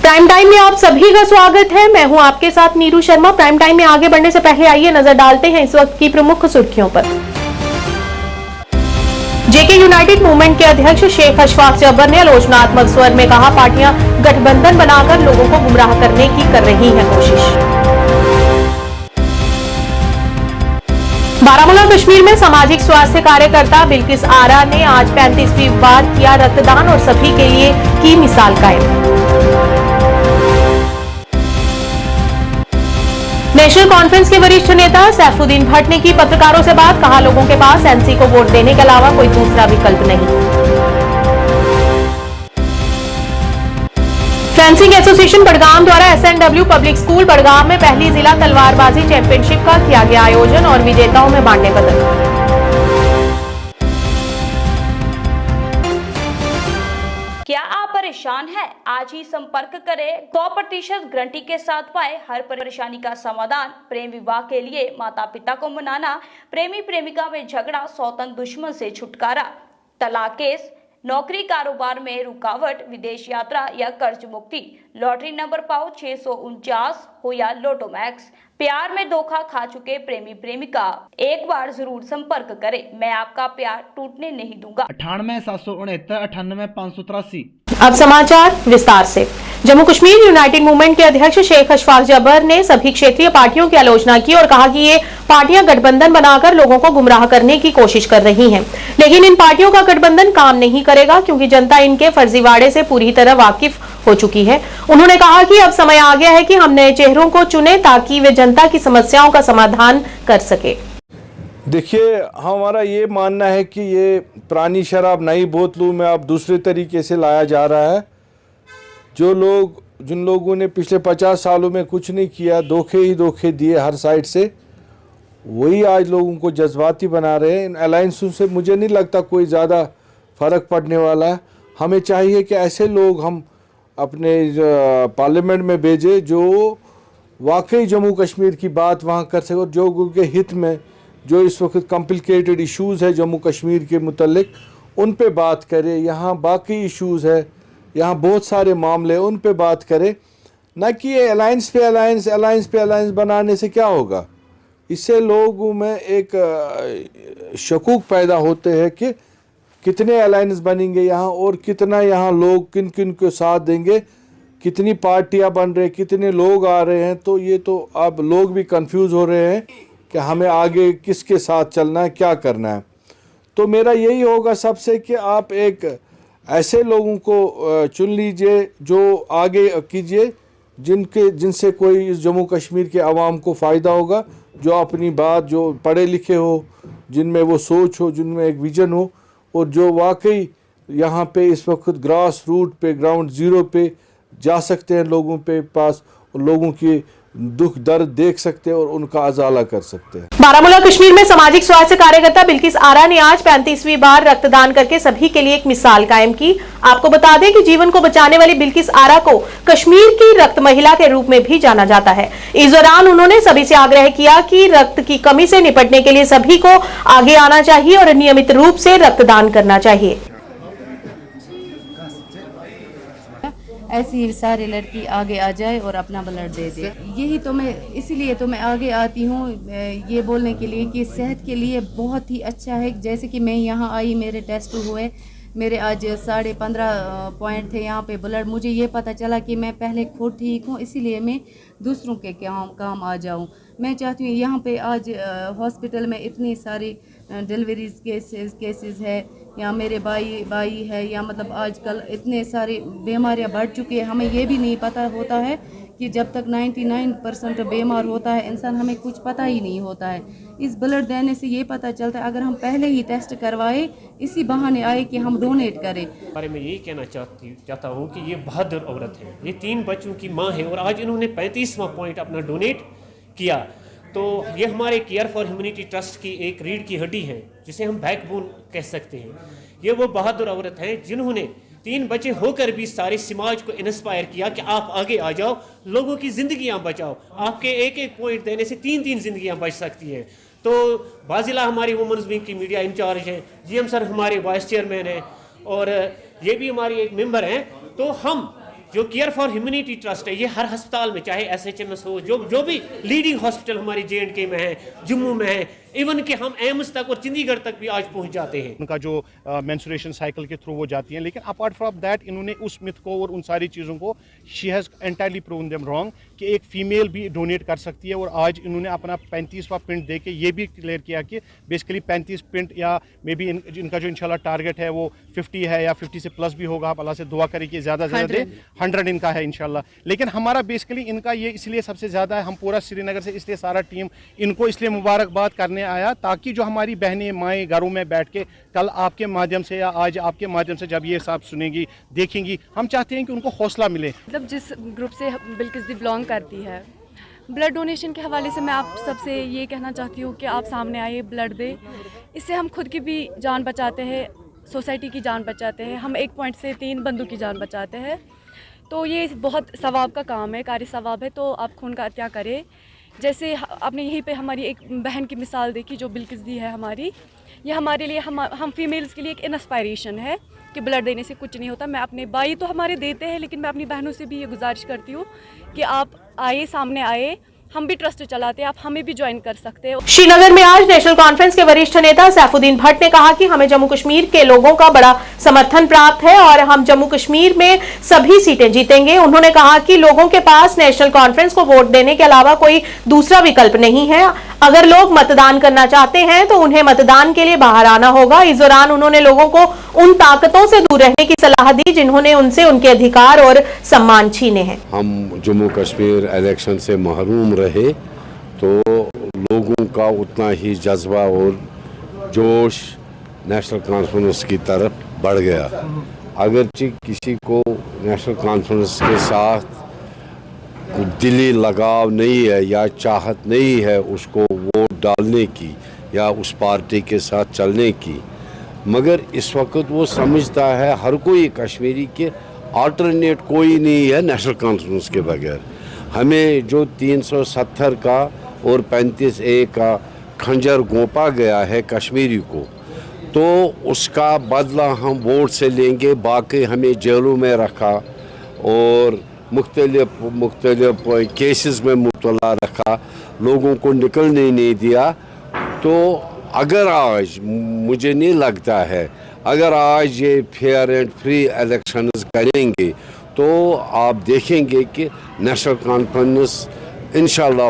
Prime time में आप सभी का स्वागत है। मैं हूं आपके साथ नीरू शर्मा। प्राइम टाइम में आगे बढ़ने से पहले आइए नजर डालते हैं इस वक्त की प्रमुख सुर्खियों पर। जेके यूनाइटेड मूवमेंट के अध्यक्ष शेख अशफाक जबर ने आलोचनात्मक स्वर में कहा, पार्टियां गठबंधन बनाकर लोगों को गुमराह करने की कर रही हैं कोशिश। बारामूला कश्मीर में सामाजिक स्वास्थ्य कार्यकर्ता बिल्किस आरा ने आज 35वीं बार किया रक्तदान और सभी के लिए की मिसाल कायम। नेशनल कॉन्फ्रेंस के वरिष्ठ नेता सैफुद्दीन भट्ट ने की पत्रकारों से बात, कहा लोगों के पास एनसी को वोट देने के अलावा कोई दूसरा विकल्प नहीं। फेंसिंग एसोसिएशन बड़गाम द्वारा एसएनडब्ल्यू पब्लिक स्कूल बड़गाम में पहली जिला तलवारबाजी चैंपियनशिप का किया गया आयोजन और विजेताओं में बांटे पदक। क्या आप परेशान हैं? आज ही संपर्क करें। 100% गारंटी के साथ पाए हर परेशानी का समाधान। प्रेम विवाह के लिए माता पिता को मनाना, प्रेमी प्रेमिका में झगड़ा, सौतन दुश्मन से छुटकारा, तलाक केस, नौकरी कारोबार में रुकावट, विदेश यात्रा या कर्ज मुक्ति, लॉटरी नंबर पाओ 649 हो या लोटो मैक्स, प्यार में धोखा खा चुके प्रेमी प्रेमिका, एक बार जरूर संपर्क करें। मैं आपका प्यार टूटने नहीं दूंगा। 98 769 98 583। अब समाचार विस्तार से। जम्मू कश्मीर यूनाइटेड मूवमेंट के अध्यक्ष शेख अशफाक जबर ने सभी क्षेत्रीय पार्टियों की आलोचना की और कहा कि ये पार्टियां गठबंधन बनाकर लोगों को गुमराह करने की कोशिश कर रही हैं, लेकिन इन पार्टियों का गठबंधन काम नहीं करेगा क्योंकि जनता इनके फर्जीवाड़े से पूरी तरह वाकिफ हो चुकी है। उन्होंने कहा कि अब समय आ गया है कि हम नए चेहरों को चुने ताकि वे जनता की समस्याओं का समाधान कर सके। देखिए, हमारा ये मानना है कि ये पुरानी शराब नई बोतलों में अब दूसरे तरीके से लाया जा रहा है। जिन लोगों ने पिछले 50 सालों में कुछ नहीं किया, धोखे ही धोखे दिए हर साइड से, वही आज लोगों को जज्बाती बना रहे हैं। इन अलायंसों से मुझे नहीं लगता कोई ज़्यादा फ़र्क पड़ने वाला है। हमें चाहिए कि ऐसे लोग हम अपने पार्लियामेंट में भेजें जो वाकई जम्मू कश्मीर की बात वहाँ कर सके और जो उनके हित में जो इस वक्त कॉम्प्लिकेटेड इश्यूज़ है जम्मू कश्मीर के मुतल्लिक, उन पे बात करें। यहाँ बाकी इश्यूज़ है, यहाँ बहुत सारे मामले, उन पे बात करें, ना कि ये अलायंस पे अलायंस बनाने से क्या होगा। इससे लोगों में एक शकूक पैदा होते हैं कि कितने अलायंस बनेंगे यहाँ और कितना यहाँ लोग किन किन को साथ देंगे, कितनी पार्टियाँ बन रही, कितने लोग आ रहे हैं। तो ये तो अब लोग भी कंफ्यूज हो रहे हैं कि हमें आगे किसके साथ चलना है, क्या करना है। तो मेरा यही होगा सबसे कि आप एक ऐसे लोगों को चुन लीजिए जो आगे कीजिए, जिनसे कोई इस जम्मू कश्मीर के आवाम को फ़ायदा होगा, जो अपनी बात, जो पढ़े लिखे हो, जिनमें वो सोच हो, जिनमें एक विजन हो और जो वाकई यहाँ पे इस वक्त ग्रास रूट पे, ग्राउंड ज़ीरो पे जा सकते हैं लोगों पे पास और लोगों की दुख दर्द देख सकते हैं और उनका अजाला कर सकते हैं। बारामूला कश्मीर में सामाजिक स्वास्थ्य कार्यकर्ता बिल्किस आरा ने आज 35वीं बार रक्तदान करके सभी के लिए एक मिसाल कायम की। आपको बता दें कि जीवन को बचाने वाली बिल्किस आरा को कश्मीर की रक्त महिला के रूप में भी जाना जाता है। इस दौरान उन्होंने सभी से आग्रह किया कि रक्त की कमी से निपटने के लिए सभी को आगे आना चाहिए और नियमित रूप से रक्तदान करना चाहिए। ऐसी सारी लड़की आगे आ जाए और अपना ब्लड दे दे। यही तो मैं, इसीलिए तो मैं आगे आती हूँ ये बोलने के लिए कि सेहत के लिए बहुत ही अच्छा है। जैसे कि मैं यहाँ आई, मेरे टेस्ट हुए, मेरे आज 15.5 पॉइंट थे यहाँ पे ब्लड। मुझे ये पता चला कि मैं पहले खुद ठीक हूँ, इसीलिए मैं दूसरों के काम आ जाऊँ। मैं चाहती हूँ यहाँ पे आज हॉस्पिटल में इतनी सारी डिलीवरीज केसेस है, या मेरे भाई है, या मतलब आजकल इतने सारी बीमारियाँ बढ़ चुकी है। हमें ये भी नहीं पता होता है कि जब तक 99% बीमार होता है इंसान, हमें कुछ पता ही नहीं होता है। इस ब्लड देने से ये पता चलता है, अगर हम पहले ही टेस्ट करवाए, इसी बहाने आए कि हम डोनेट करें। बारे में यही कहना चाहता हूँ कि ये बहादुर औरत है, ये 3 बच्चों की माँ है और आज इन्होंने 35वां पॉइंट अपना डोनेट किया। तो ये हमारे केयर फॉर ह्यूमैनिटी ट्रस्ट की एक रीढ़ की हड्डी है, जिसे हम बैकबोन कह सकते हैं। ये वो बहादुर औरत है जिन्होंने 3 बच्चे होकर भी सारे समाज को इंस्पायर किया कि आप आगे आ जाओ, लोगों की जिंदगियां बचाओ। आपके एक पॉइंट देने से 3 जिंदगियां बच सकती हैं। तो बाजिला हमारी वुमेन्स विंग की मीडिया इंचार्ज हैं, जीएम सर हमारे वाइस चेयरमैन हैं और ये भी हमारी एक मेंबर हैं। तो हम जो केयर फॉर ह्यूमैनिटी ट्रस्ट है, ये हर अस्पताल में, चाहे SHMS हो, जो भी लीडिंग हॉस्पिटल हमारी J&K में है, जम्मू में है, इवन कि हम एम्स तक और चंडीगढ़ तक भी आज पहुंच जाते हैं। उनका जो मेंस्ट्रुएशन साइकिल के थ्रू वो जाती हैं, लेकिन अपार्ट फ्रॉम दैट इन्होंने उस मिथ को और उन सारी चीज़ों को she has entirely proven them wrong कि एक फ़ीमेल भी डोनेट कर सकती है। और आज इन्होंने अपना 35वां पिंड दे के ये भी क्लियर किया कि बेसिकली 35 पिंड या मे बी इनका जो इंशाल्लाह टारगेट है वो 50 है या 50 से प्लस भी होगा। आप अल्लाह से दुआ करें कि ज़्यादा से ज़्यादा 100 इनका है इंशाल्लाह। लेकिन हमारा बेसिकली इनका ये इसलिए सबसे ज़्यादा है, हम पूरा श्रीनगर से इसलिए सारा टीम इनको इसलिए मुबारकबाद करने आया ताकि जो हमारी बहनें माएँ घरों में बैठ के कल आपके माध्यम से या आज आपके माध्यम से जब ये सब सुनेंगी देखेंगी, हम चाहते हैं कि उनको हौसला मिले। मतलब जिस ग्रुप से बिल्किस दी बिलोंग करती है, ब्लड डोनेशन के हवाले से मैं आप सबसे ये कहना चाहती हूँ कि आप सामने आइए, ब्लड दें। इससे हम खुद की भी जान बचाते हैं, सोसाइटी की जान बचाते हैं, हम 1 पॉइंट से 3 बंदों की जान बचाते हैं। तो ये बहुत सवाब का काम है, कार्य सवाब है। तो आप खून का अत्या करें। जैसे आपने यहीं पे हमारी एक बहन की मिसाल देखी जो बिल्किस दी है हमारी, ये हमारे लिए हम फीमेल्स के लिए एक इंस्पायरेशन है कि ब्लड देने से कुछ नहीं होता। मैं अपने भाई तो हमारे देते हैं, लेकिन मैं अपनी बहनों से भी ये गुजारिश करती हूँ कि आप आए, सामने आए। हम भी ट्रस्ट चलाते हैं, आप हमें भी ज्वाइन कर सकते हैं। श्रीनगर में आज नेशनल कॉन्फ्रेंस के वरिष्ठ नेता सैफुद्दीन भट्ट ने कहा कि हमें जम्मू कश्मीर के लोगों का बड़ा समर्थन प्राप्त है और हम जम्मू कश्मीर में सभी सीटें जीतेंगे। उन्होंने कहा कि लोगों के पास नेशनल कॉन्फ्रेंस को वोट देने के अलावा कोई दूसरा विकल्प नहीं है। अगर लोग मतदान करना चाहते हैं तो उन्हें मतदान के लिए बाहर आना होगा। इस दौरान उन्होंने लोगों को उन ताकतों से दूर रहने की सलाह दी जिन्होंने उनसे उनके अधिकार और सम्मान छीने हैं। हम जम्मू कश्मीर इलेक्शन से महरूम रहे तो लोगों का उतना ही जज्बा और जोश नेशनल कॉन्फ्रेंस की तरफ बढ़ गया। अगरचे किसी को नेशनल कॉन्फ्रेंस के साथ दिली लगाव नहीं है या चाहत नहीं है उसको वोट डालने की या उस पार्टी के साथ चलने की, मगर इस वक्त वो समझता है हर कोई कश्मीरी के अल्टरनेट कोई नहीं है नेशनल कॉन्फ्रेंस के बगैर। हमें जो 370 का और 35A का खंजर गोंपा गया है कश्मीरी को, तो उसका बदला हम वोट से लेंगे। बाकी हमें जेलों में रखा और मुख्तलिफ केसेस में मुब्तला रखा, लोगों को निकलने नहीं दिया। तो अगर आज मुझे नहीं लगता है अगर आज ये फेयर एंड फ्री इलेक्शंस करेंगे तो आप देखेंगे कि नेशनल कॉन्फ्रेंस इंशाअल्लाह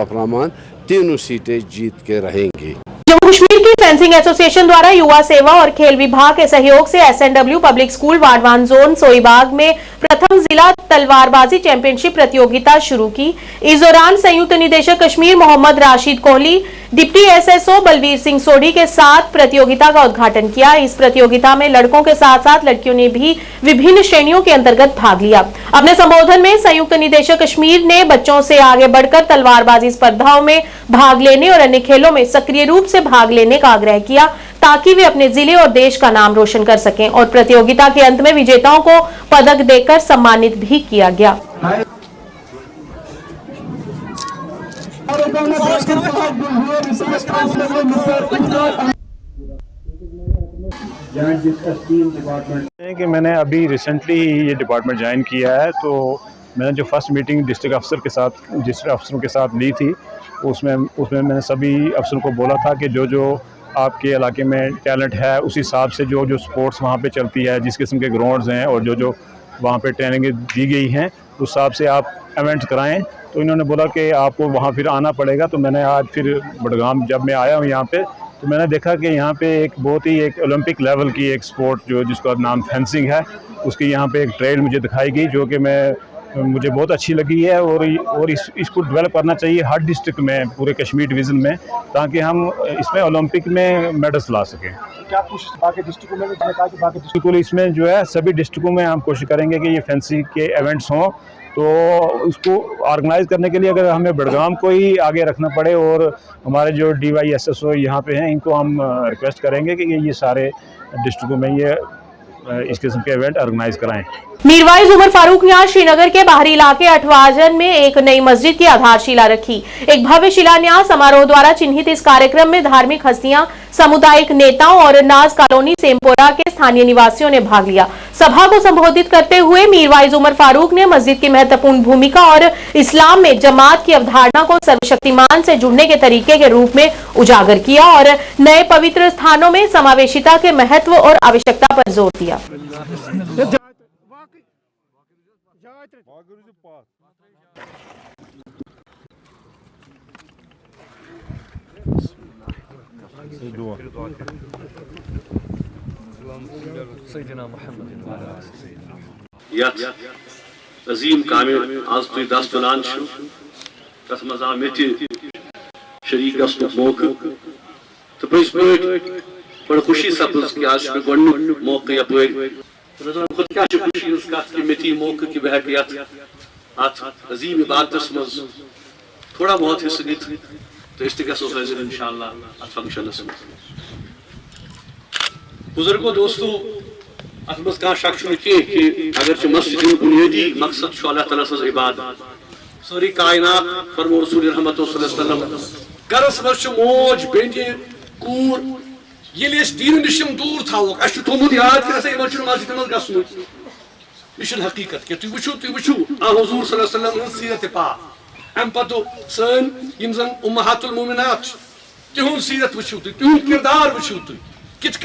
रहमान 3 सीटें जीत के रहेंगे। जम्मू कश्मीर की फेंसिंग एसोसिएशन द्वारा युवा सेवा और खेल विभाग के सहयोग से SNW पब्लिक स्कूल वार्डवान जोन सोईबाग में प्रथम जिला तलवारबाजी चैंपियनशिप प्रतियोगिता शुरू की। इस दौरान संयुक्त निदेशक कश्मीर मोहम्मद राशिद कोहली, डिप्टी SSO बलवीर सिंह सोढ़ी के साथ प्रतियोगिता का उद्घाटन किया। इस प्रतियोगिता में लड़कों के साथ साथ लड़कियों ने भी विभिन्न श्रेणियों के अंतर्गत भाग लिया। अपने संबोधन में संयुक्त निदेशक कश्मीर ने बच्चों से आगे बढ़कर तलवारबाजी स्पर्धाओं में भाग लेने और अन्य खेलों में सक्रिय रूप से भाग लेने का आग्रह किया ताकि वे अपने जिले और देश का नाम रोशन कर सकें। और प्रतियोगिता के अंत में विजेताओं को पदक देकर सम्मानित भी किया गया। कि मैंने अभी रिसेंटली ये डिपार्टमेंट ज्वाइन किया है, तो मैंने जो फर्स्ट मीटिंग डिस्ट्रिक्ट अफसरों के साथ ली थी उसमें मैंने सभी अफसरों को बोला था कि जो आपके इलाके में टैलेंट है उस हिसाब से जो स्पोर्ट्स वहाँ पे चलती है, जिस किस्म के ग्राउंड्स हैं और जो वहाँ पे ट्रेनिंग दी गई हैं उस हिसाब से आप इवेंट्स कराएं। तो इन्होंने बोला कि आपको वहाँ फिर आना पड़ेगा। तो मैंने आज फिर बडगाम जब मैं आया हूँ यहाँ पे, तो मैंने देखा कि यहाँ पे एक बहुत ही एक ओलंपिक लेवल की एक स्पोर्ट जिसका नाम फेंसिंग है, उसकी यहाँ पे एक ट्रेल मुझे दिखाई गई जो कि मुझे बहुत अच्छी लगी है। और इसको डेवलप करना चाहिए हर डिस्ट्रिक्ट में, पूरे कश्मीर डिवीज़न में, ताकि हम इसमें ओलंपिक में मेडल्स ला सकें। क्या कोशिश बाकी डिस्ट्रिक्टों में भी कहा कि बाकी बिल्कुल इसमें जो है सभी डिस्ट्रिक्टों में हम कोशिश करेंगे कि ये फेंसिंग के इवेंट्स हों। तो उसको ऑर्गेनाइज़ करने के लिए अगर हमें बडगाम को ही आगे रखना पड़े और हमारे जो DYSSO यहाँ पे हैं इनको हम रिक्वेस्ट करेंगे कि ये सारे डिस्ट्रिक्टों में ये इस किस्म के इवेंट ऑर्गेनाइज कराएं। मीरवाइज उमर फारूक ने आज श्रीनगर के बाहरी इलाके अठवाजन में एक नई मस्जिद की आधारशिला रखी। एक भव्य शिलान्यास समारोह द्वारा चिन्हित इस कार्यक्रम में धार्मिक हस्तियां सामुदायिक नेताओं और नाज कॉलोनी सेमपोरा के स्थानीय निवासियों ने भाग लिया। सभा को संबोधित करते हुए मीरवाइज उमर फारूक ने मस्जिद की महत्वपूर्ण भूमिका और इस्लाम में जमात की अवधारणा को सर्वशक्तिमान से जुड़ने के तरीके के रूप में उजागर किया और नए पवित्र स्थानों में समावेशिता के महत्व और आवश्यकता पर जोर दिया। अजीम काम आज तुम दस तुलान तथ मज आव मे शरीक गसन मौके तो पज बड़ खुशी सपज कि आज गोडनुक मौके यपर खुद क्या खुशी कत कि मे मौके कि बह अत अजीम इबादत मज थोड़ा बहुत हिस्सा नीत तो गो हाजिर इंशाअल्लाह अत फंक्शनस बुजुर्गो दोस्तों अत मज कह शक कि अगर मस्जिद बुनियादी मकसद अल्लाह ताला सज इबादत सारी कायनात फरमो रसूल रहमत सल्लल्लाहु अलैहि वसल्लम गरस मज मोज बेंजे कूर ये दीन नश दूर थोक अस थोमुत याद कि मस्जिद मज गसन यह हकीकत कि तुम वुचु हुजूर सल्लल्लाहु अलैहि वसल्लम सीरत पाक अम पतो सन यम जन उम्महातुल मोमिनात तिहुंद सीरत वुचु तिहुंद किरदार वुचु कित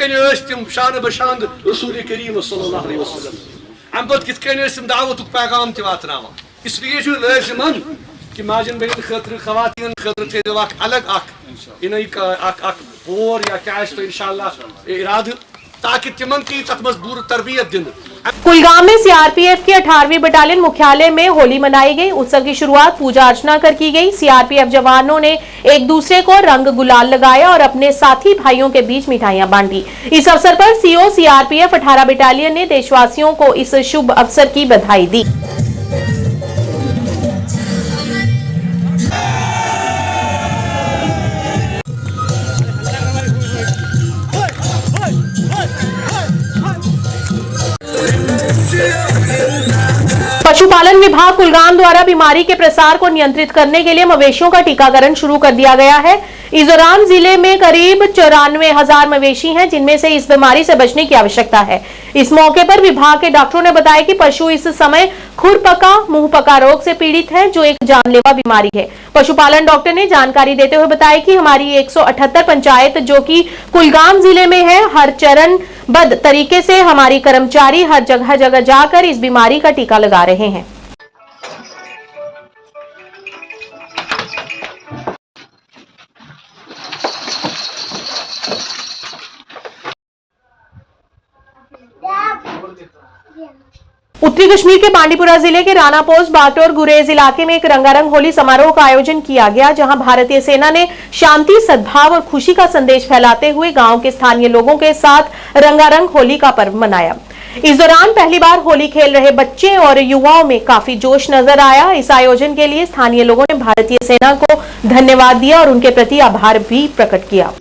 तम शान बशान रसूल करीम सल्लल्लाहु अलैहि वसल्लम अम पत कित तम दावत पैगाम वातनावा इसलिए लाजिमन कि माजन बहन खतर खवातीन खतर थो अलग बोर या क्या इंशाअल्लाह इराद ताकि तिमन की तथ मज बुर तरबियत दिन। कुलगाम में सीआरपीएफ की 18वीं बटालियन मुख्यालय में होली मनाई गई। उत्सव की शुरुआत पूजा अर्चना कर की गई। सीआरपीएफ जवानों ने एक दूसरे को रंग गुलाल लगाया और अपने साथी भाइयों के बीच मिठाइयां बांटी। इस अवसर पर सीओ सीआरपीएफ 18 बटालियन ने देशवासियों को इस शुभ अवसर की बधाई दी। पशुपालन विभाग कुलगाम द्वारा बीमारी के प्रसार को नियंत्रित करने के लिए मवेशियों का टीकाकरण शुरू कर दिया गया है। इस दौरान जिले में करीब 94,000 मवेशी हैं, जिनमें से इस बीमारी से बचने की आवश्यकता है। इस मौके पर विभाग के डॉक्टरों ने बताया कि पशु इस समय खुरपका मुंहपका रोग से पीड़ित हैं, जो एक जानलेवा बीमारी है। पशुपालन डॉक्टर ने जानकारी देते हुए बताया कि हमारी 178 पंचायत जो कि कुलगाम जिले में है, हर चरणबद्ध तरीके से हमारी कर्मचारी हर जगह जगह जाकर इस बीमारी का टीका लगा रहे हैं। उत्तरी कश्मीर के बांडीपुरा जिले के राना पोस्ट बाटोर गुरेज इलाके में एक रंगारंग होली समारोह का आयोजन किया गया, जहां भारतीय सेना ने शांति, सद्भाव और खुशी का संदेश फैलाते हुए गांव के स्थानीय लोगों के साथ रंगारंग होली का पर्व मनाया। इस दौरान पहली बार होली खेल रहे बच्चे और युवाओं में काफी जोश नजर आया। इस आयोजन के लिए स्थानीय लोगों ने भारतीय सेना को धन्यवाद दिया और उनके प्रति आभार भी प्रकट किया।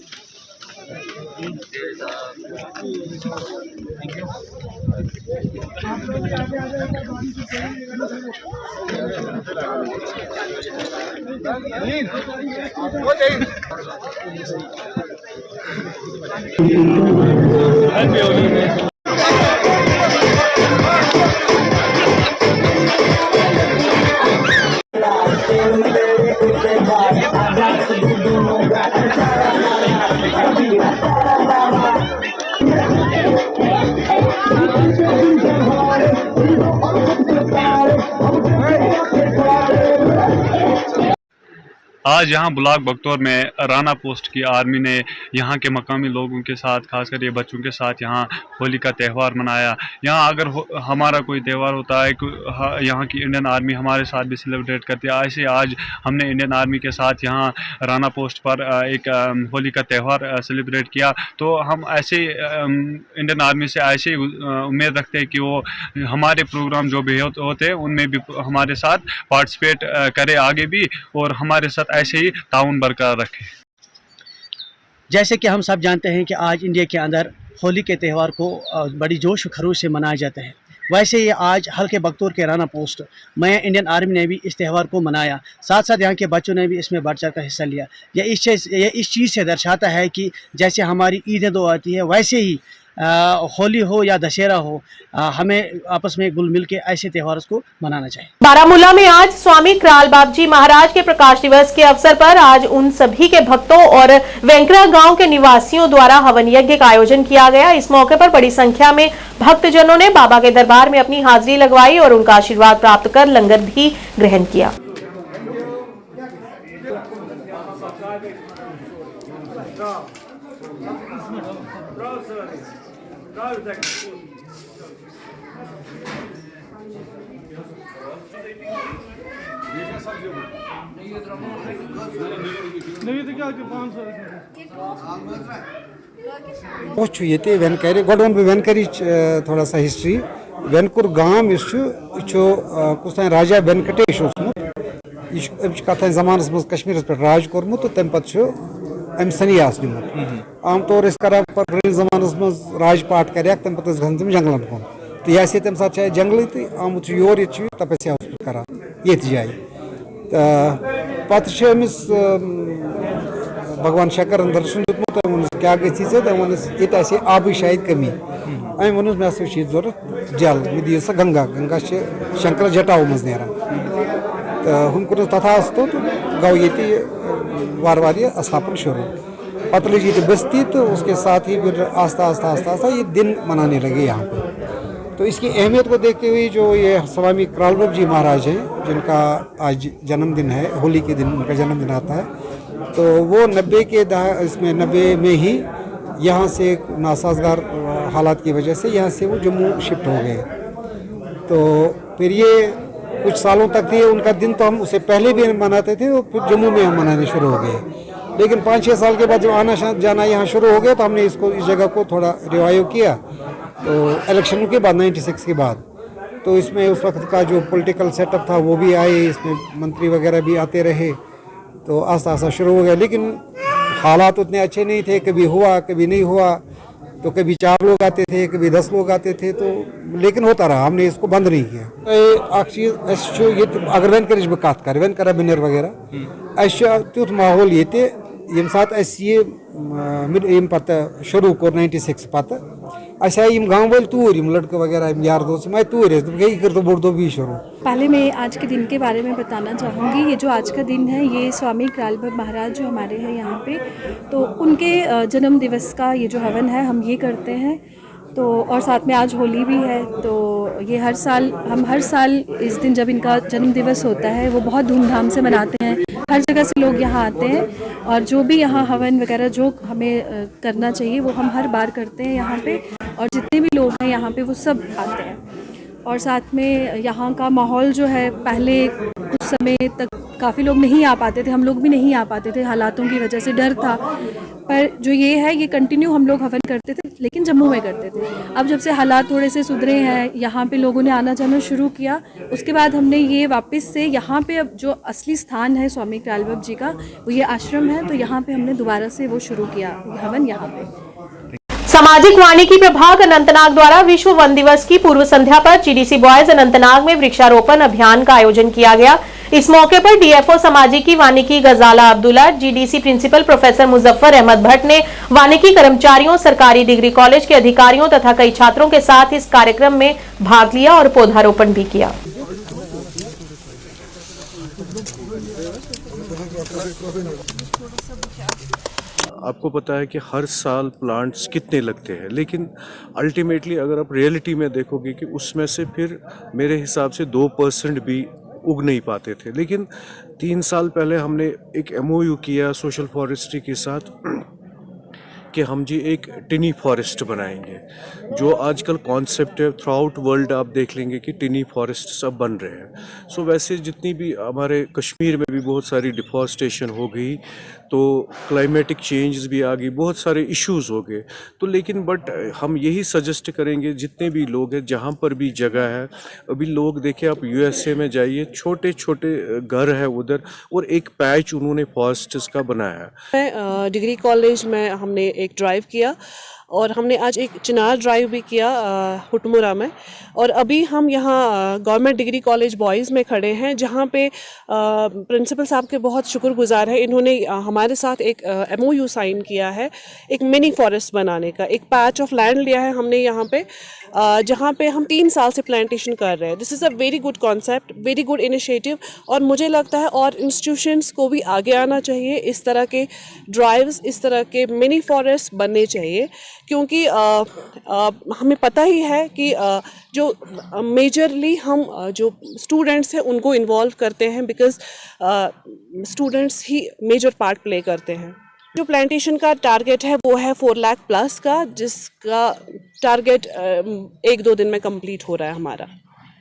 आज यहाँ ब्लॉक बगतौर में राना पोस्ट की आर्मी ने यहाँ के मकामी लोगों के साथ, खासकर ये बच्चों के साथ यहाँ होली का त्यौहार मनाया। यहाँ अगर हमारा कोई त्यौहार होता है, यहाँ की इंडियन आर्मी हमारे साथ भी सेलिब्रेट करती है। ऐसे आज हमने इंडियन आर्मी के साथ यहाँ राना पोस्ट पर एक होली का त्यौहार सेलिब्रेट किया। तो हम ऐसे इंडियन आर्मी से ऐसे उम्मीद रखते हैं कि वो हमारे प्रोग्राम जो भी होते हैं उनमें भी हमारे साथ पार्टिसिपेट करे आगे भी, और हमारे साथ ऐसे ही ताउन बरकरार रखें। जैसे कि हम सब जानते हैं कि आज इंडिया के अंदर होली के त्यौहार को बड़ी जोश व खरोश से मनाया जाता है। वैसे ही आज हल्के बख्तूर के राना पोस्ट में इंडियन आर्मी ने भी इस त्यौहार को मनाया, साथ साथ यहाँ के बच्चों ने भी इसमें बढ़ चढ़ कर हिस्सा लिया। यह इस चीज़ से दर्शाता है कि जैसे हमारी ईदें दो आती है, वैसे ही होली हो या दशहरा हो, हमें आपस में घुल मिल के ऐसे त्योहारों को मनाना चाहिए। बारामूला में आज स्वामी क्राल बाबजी महाराज के प्रकाश दिवस के अवसर पर आज उन सभी के भक्तों और वेंकरा गांव के निवासियों द्वारा हवन यज्ञ का आयोजन किया गया। इस मौके पर बड़ी संख्या में भक्तजनों ने बाबा के दरबार में अपनी हाजिरी लगवाई और उनका आशीर्वाद प्राप्त कर लंगर भी ग्रहण किया। ये वेनकर गोड वन वेनकर थोड़ा सा हिस्ट्री वेनकुर गांव कुछ राजा वेंकटेश कथ जमानस मज कश्मीर पे राज कोर्मुत तो तम पे अम सन्यास निमुत आम तौर ब्रिज जमानस मज राजपाट कर तम पे तम जंगलन कुन तो यह तम सात जंगल तो आमुत योर तपस्या कर ये जाए पे अमिस भगवान शंकरन दर्शन दुत क्या गई आबी शायद कमी अम वो मे जरूरत जल मे दी सा गंगा गंगा शंकर जटाव मज ना तो हम कर तथा तो गो ये वार वार स्थापन शुरू पत लगी ये बस्ती तो उसके साथ ही फिर आस्ता आस्ता आस्ता आस्ता ये दिन मनाने लगे यहाँ पे। तो इसकी अहमियत को देखते हुए जो ये स्वामी क्राल बाबजी महाराज हैं जिनका आज जन्मदिन है, होली के दिन उनका जन्मदिन आता है, तो वो 90 में ही यहाँ से नासाजगार हालात की वजह से यहाँ से वो जम्मू शिफ्ट हो गए। तो फिर ये कुछ सालों तक थे, उनका दिन तो हम उससे पहले भी मनाते थे, और फिर जम्मू में हम मनाने शुरू हो गए। लेकिन 5-6 साल के बाद जब आना जाना यहाँ शुरू हो गया तो हमने इसको इस जगह को थोड़ा रिवाइव किया। तो इलेक्शन के बाद 96 के बाद तो इसमें उस वक्त का जो पॉलिटिकल सेटअप था वो भी आए, इसमें मंत्री वगैरह भी आते रहे, तो आस्ता आस्ता शुरू हो गया। लेकिन हालात उतने अच्छे नहीं थे, कभी हुआ कभी नहीं हुआ, तो कभी 4 लोग आते थे कभी 10 लोग आते थे, तो लेकिन होता रहा, हमने इसको बंद नहीं किया। ये अगर वेनकर बह कत कर वेनकर बिनर वगैरह तुथ माहौल ये यम सात पे शुरू कोर 96 पे आई गाँव वाल तूर लड़के वगैरह यार दोस्त मैं तूर गई कर तो बोल दो भी शुरू। पहले मैं आज के दिन के बारे में बताना चाहूँगी। ये जो आज का दिन है ये स्वामी क्राल बाबा महाराज जो हमारे हैं यहाँ पे, तो उनके जन्म दिवस का ये जो हवन है हम ये करते हैं। तो और साथ में आज होली भी है, तो ये हम हर साल इस दिन जब इनका जन्म दिवस होता है वो बहुत धूमधाम से मनाते हैं। हर जगह से लोग यहाँ आते हैं और जो भी यहाँ हवन वगैरह जो हमें करना चाहिए वो हम हर बार करते हैं यहाँ पे, और जितने भी लोग हैं यहाँ पे वो सब आते हैं। और साथ में यहाँ का माहौल जो है, पहले कुछ समय तक काफ़ी लोग नहीं आ पाते थे, हम लोग भी नहीं आ पाते थे, हालातों की वजह से डर था, पर जो ये है ये कंटिन्यू हम लोग हवन करते थे, लेकिन जम्मू में करते थे। अब जब से हालात थोड़े से सुधरे हैं, यहाँ पे लोगों ने आना जाना शुरू किया, उसके बाद हमने ये वापस से यहाँ पे अब जो असली स्थान है स्वामी क्राल बाबा जी का वो ये आश्रम है, तो यहाँ पे हमने दोबारा से वो शुरू किया हवन यहाँ पे। सामाजिक वानिकी प्रभाग अनंतनाग द्वारा विश्व वन दिवस की पूर्व संध्या पर जीडीसी बॉयज अनंतनाग में वृक्षारोपण अभियान का आयोजन किया गया। इस मौके पर डीएफओ सामाजिकी वानिकी Gazala Abdullah, GDC principal professor Muzaffar Ahmad Bhat ने वानिकी कर्मचारियों, सरकारी डिग्री कॉलेज के अधिकारियों तथा कई छात्रों के साथ इस कार्यक्रम में भाग लिया और पौधारोपण भी किया। आपको पता है कि हर साल प्लांट्स कितने लगते हैं, लेकिन अल्टीमेटली अगर आप रियलिटी में देखोगे कि उसमें से फिर मेरे हिसाब से 2% भी उग नहीं पाते थे। लेकिन 3 साल पहले हमने एक MOU किया सोशल फॉरेस्ट्री के साथ कि हम जी एक टिनी फॉरेस्ट बनाएंगे, जो आजकल कॉन्सेप्ट है थ्रू आउट वर्ल्ड। आप देख लेंगे कि टिनी फॉरेस्ट सब बन रहे हैं। सो वैसे जितनी भी हमारे कश्मीर में भी बहुत सारी डिफॉरेस्टेशन हो गई, तो क्लाइमेटिक चेंजेस भी आ गई, बहुत सारे इश्यूज हो गए। तो लेकिन बट हम यही सजेस्ट करेंगे जितने भी लोग हैं, जहाँ पर भी जगह है, अभी लोग देखिए आप USA में जाइए, छोटे छोटे घर है उधर, और एक पैच उन्होंने फॉरेस्ट्स का बनाया है। डिग्री कॉलेज में हमने एक ड्राइव किया और हमने आज एक चिनार ड्राइव भी किया हुटमुरा में। और अभी हम यहाँ गवर्नमेंट डिग्री कॉलेज बॉयज़ में खड़े हैं, जहाँ पे प्रिंसिपल साहब के बहुत शुक्रगुजार है। इन्होंने हमारे साथ एक MOU साइन किया है एक मिनी फॉरेस्ट बनाने का। एक पैच ऑफ लैंड लिया है हमने यहाँ पे, जहाँ पे हम 3 साल से प्लांटेशन कर रहे हैं। This is a very good concept, very good initiative. और मुझे लगता है और इंस्टीट्यूशंस को भी आगे आना चाहिए, इस तरह के ड्राइव्स, इस तरह के मिनी फॉरेस्ट बनने चाहिए, क्योंकि हमें पता ही है कि जो मेजरली हम जो स्टूडेंट्स हैं उनको इन्वॉल्व करते हैं, बिकॉज स्टूडेंट्स ही मेजर पार्ट प्ले करते हैं। जो प्लांटेशन का टारगेट है वो है 4 लाख प्लस का, जिसका टारगेट 1-2 दिन में कंप्लीट हो रहा है हमारा।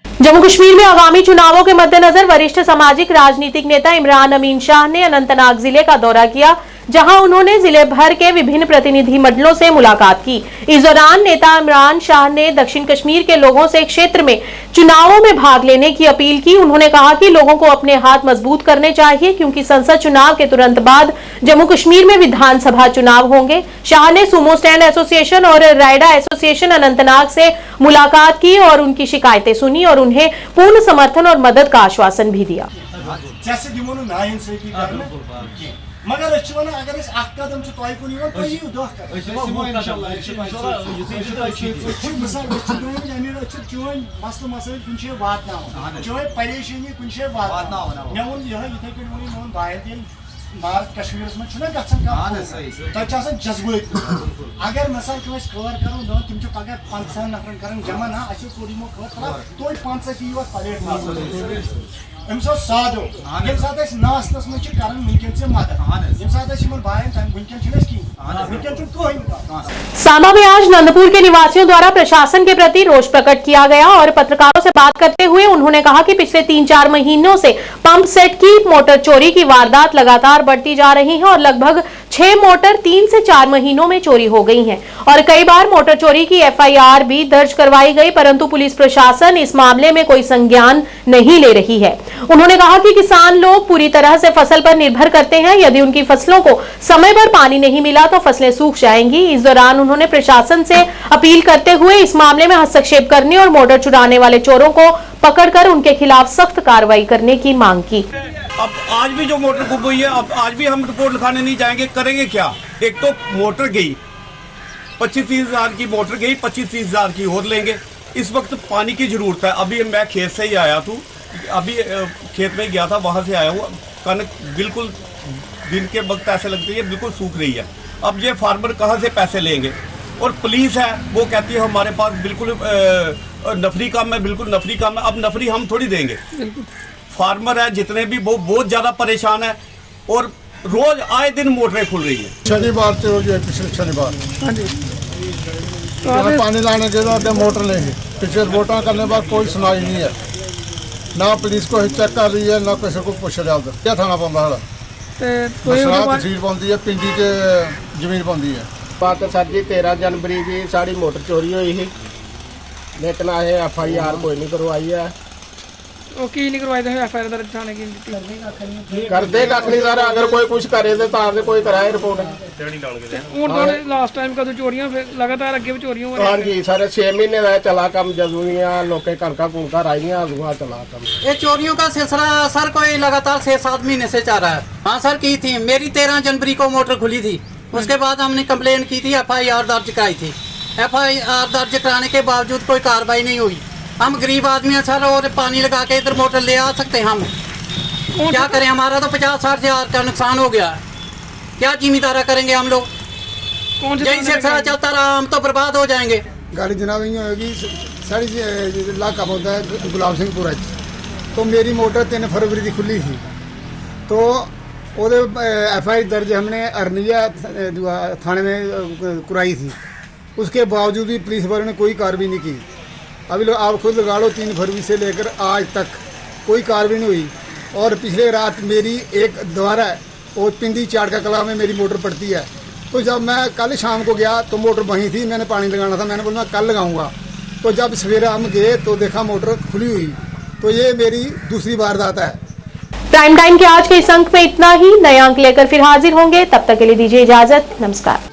जम्मू कश्मीर में आगामी चुनावों के मद्देनजर वरिष्ठ सामाजिक राजनीतिक नेता इमरान अमीन शाह ने अनंतनाग जिले का दौरा किया, जहां उन्होंने जिले भर के विभिन्न प्रतिनिधि मंडलों से मुलाकात की। इस दौरान नेता इमरान शाह ने दक्षिण कश्मीर के लोगों से क्षेत्र में चुनावों में भाग लेने की अपील की। उन्होंने कहा कि लोगों को अपने हाथ मजबूत करने चाहिए, क्योंकि संसद चुनाव के तुरंत बाद जम्मू कश्मीर में विधानसभा चुनाव होंगे। शाह ने सुमो स्टैंड एसोसिएशन और रायडा एसोसिएशन अनंतनाग से मुलाकात की और उनकी शिकायतें सुनी और उन्हें पूर्ण समर्थन और मदद का आश्वासन भी दिया। मगर अगर कदम तुम मसल मसाइल कुछ वात परेशानी कुछ वात मे वो ये भाई भारत कश्मीर में जज्बत अगर मिसाल कवर करो तुम पगह 50 नफर कर जमा ना तो 5 प्लेट अम सादो ये सात नासनस में वनकन मदद ये सात भाई सांबा में आज नंदपुर के निवासियों द्वारा प्रशासन के प्रति रोष प्रकट किया गया और पत्रकारों से बात करते हुए उन्होंने कहा कि पिछले 3-4 महीनों से पंप सेट की मोटर चोरी की वारदात लगातार बढ़ती जा रही है और लगभग 6 मोटर 3 से 4 महीनों में चोरी हो गई हैं और कई बार मोटर चोरी की FIR भी दर्ज करवाई गई, परंतु पुलिस प्रशासन इस मामले में कोई संज्ञान नहीं ले रही है। उन्होंने कहा कि किसान लोग पूरी तरह से फसल पर निर्भर करते हैं, यदि उनकी फसलों को समय पर पानी नहीं मिला तो फसलें सूख जाएंगी। इस दौरान उन्होंने प्रशासन से अपील करते हुए इस मामले में हस्तक्षेप करने और मोटर चुराने वाले चोरों को पकड़कर उनके खिलाफ सख्त कार्रवाई करने की मांग की। अब आज भी जो मोटर गुम हुई है, अब आज भी हम रिपोर्ट लिखाने नहीं जाएंगे, करेंगे क्या? एक तो मोटर गई 25,000 की मोटर गई, 25,000 की और लेंगे। इस वक्त पानी की जरूरत है। अभी मैं खेत से ही आया था, अभी खेत में गया था, वहाँ से आया हूँ। कनक बिल्कुल दिन के वक्त ऐसे लगती है बिल्कुल सूख रही है। अब ये फार्मर कहाँ से पैसे लेंगे? और पुलिस है वो कहती है हमारे पास बिल्कुल नफरी काम है, बिल्कुल नफरी काम है। अब नफरी हम थोड़ी देंगे। फार्मर है जितने भी वो बहुत ज़्यादा परेशान है और रोज आए दिन मोटरें खुल रही हैं। शनिवार से हो गया, पिछले शनिवार तो पानी लाने के बाद मोटर लेंगे। पिछले वोटा करने के बाद कोई सुनाई नहीं है, ना पुलिस को चेक कर रही है, ना किसी को पूछ रहा। क्या थाना पाँदा तहसील पाँदी है, पिंडी के जमीन पाँदी है। बात सर जी 13 जनवरी की साड़ी मोटर चोरी हुई थी, लेकिन FIR कोई नहीं करवाई है। नहीं करवाई FIR दर्ज थाने की करते कख नहीं सर। अगर कोई कुछ करे तो कोई कराए रिपोर्ट। लास्ट टाइम कदों चोरियां फिर लगातार अगे भी चोरियां हो रही? हाँ जी सर, 6 महीने का चला कम, जदूं लोग कणका कुणका राइया अगुआ चला कम। ये चोरियों का सिलसिला सर कोई लगातार 6-7 महीने से चल रहा है। हाँ सर की थी, मेरी 13 जनवरी को मोटर खुली थी, उसके बाद हमने कंप्लेंट की थी, FIR दर्ज कराई थी। FIR दर्ज कराने के बावजूद कोई कार्रवाई नहीं हुई। हम गरीब आदमी हैं सर, और पानी लगा के इधर मोटर ले आ सकते हैं हम? क्या करें? हमारा तो 50-60 हज़ार का नुकसान हो गया है। क्या जिम्मेदारा करेंगे हम लोग? यही सिलसिला चलता रहा हम तो बर्बाद हो जाएंगे। गाड़ी जनाब होगी साड़ी इलाका होता है गुलाब सिंहपुरा, तो मेरी मोटर 3 फरवरी की खुली थी, तो FIR दर्ज हमने अरनिया थाने में कराई थी। उसके बावजूद भी पुलिस वालों ने कोई कार्रवाई नहीं की। अभी लोग आप खुद लगा लो, 3 फरवरी से लेकर आज तक कोई कार्रवाई नहीं हुई। और पिछले रात मेरी एक द्वारा और पिंडी चाड़का कला में मेरी मोटर पड़ती है, तो जब मैं कल शाम को गया तो मोटर वहीं थी, मैंने पानी लगाना था, मैंने बोला कल लगाऊंगा। तो जब सवेरा हम गए तो देखा मोटर खुली हुई। तो ये मेरी दूसरी वारदात है। प्राइम टाइम के आज के इस अंक में इतना ही। नए अंक लेकर फिर हाजिर होंगे, तब तक के लिए दीजिए इजाजत। नमस्कार।